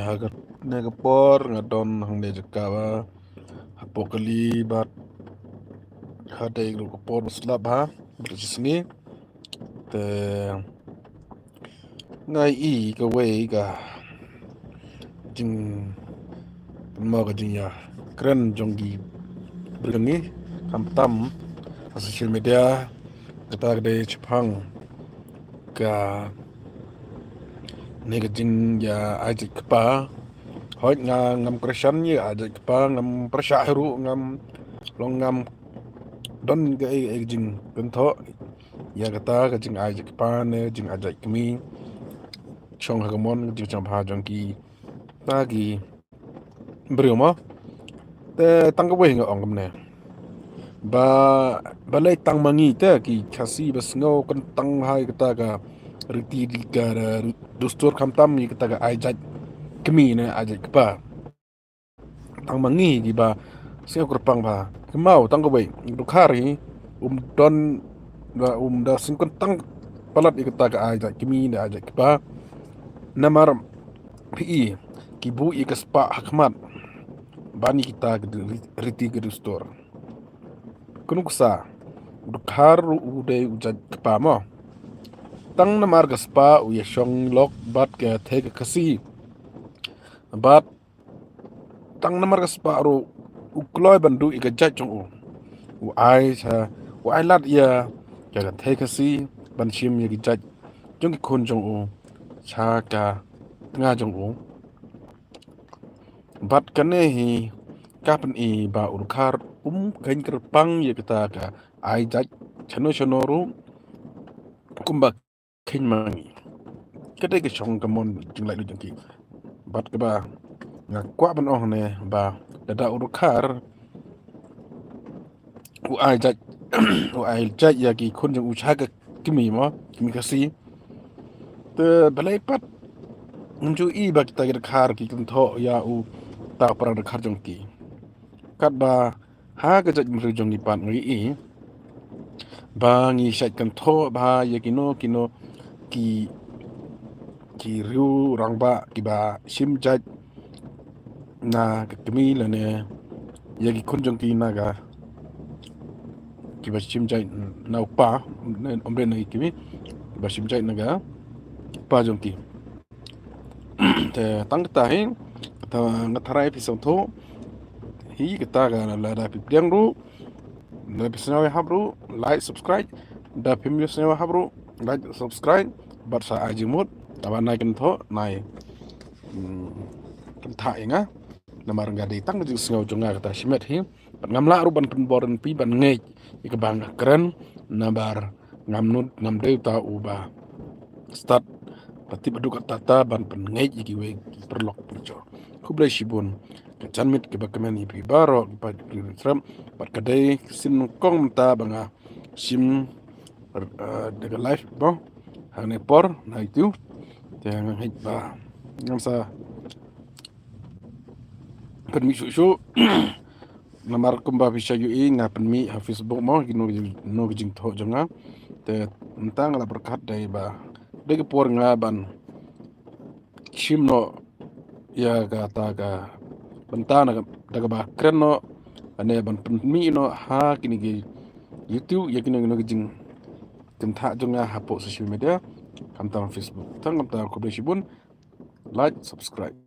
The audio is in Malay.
hagat negapor ngadon hang de jekawa apokali bat hade igro kapor slab ha bersini te ngai I ka wei ka jing mo ka jing ya kren jonggi bergengi tam social media kata de Jepang ka nega jing ya ajik pa hoi ngam Christian ya ajik pa ngam persyahiru ngam long ngam don ga jing kentho ya kata ka jing ajik pa ne jing ajik kemi chong hagamon jing chong pa jongki tagi beriu mo te tangga weh nga ong kamne ba balai tang mangi te ki khasi bas ngo kan tang hai kata ka riti di ka dustur kam tam ni kata ka ajat kemi ne ajat kpa tang mangi di ba sing kurpang ba kemau tangga weh dukhari don da da sing kan tang palat kata ka ajat kemi ne ajat kpa namar pi kibu ikaspa hakmat bani kita riti ke dustur kunuksa dukhar ude ujat kepamo tang na marga spa u yashong lok bat ke thek kasi bat tang na marga spa ro ukloy bandu iga jachong u ai sa u ai lat ya ke thek kasi ban shim ye jaj jong khon jong u cha ka nga jong u bat kane hi kapan I ba urkhar kain kerpang ye kita ka ai jaj chano ru kumba khin mangi kete ke chong kamon jinglai lu jengki bat ke ba nga kwa ban oh ne ba dada urkhar u ai jaj u ai jaj ya ki khun jong u chaga kimi mo kimi kasi te balai pat nju I ba kita ke khar ki kun tho ya u ta parang khar jongki kat ba ha ke jaj mru jong ni pat ngi I ba ngi shat kan tho ba ye kino ki riu rangba ki ba sim jaj na kemi lane yagi kunjong ki naga ki ba sim jaj na pa ombre na kimi ki ba sim jaj naga pa jong ki te tang ta hin ta ngatara episode tho hi kita ga la da pi priang ru na pisnawe habru like subscribe da pimyo snewa habru like subscribe bat sa ajimut taba nai kan tho nai kan tha inga namar ngadi tang ju sngau jonga kata simet hi ngamla ru ban penboran pi ban ngej ik bang keren nabar ngamnut ngam ta uba start pati baduk tata ban pen ngej iki we perlok perjo kublai shibun kechanmit ke bakamen ipi baro pa tram pat kadai sin kong ta banga sim daga life bo hane por na itu jangan hit ba ngamsa permi su namar kumba bisa yu I nga permi ha Facebook mo gino no jing tho jonga te entang la berkat dai ba dege por nga ban chimno ya ga ta ga bentana daga ba kreno ane ban permi no ha kini ge YouTube ya kini no jing tentha jonga ha po social media kam ta Facebook tang kam ta ko be shibun like subscribe.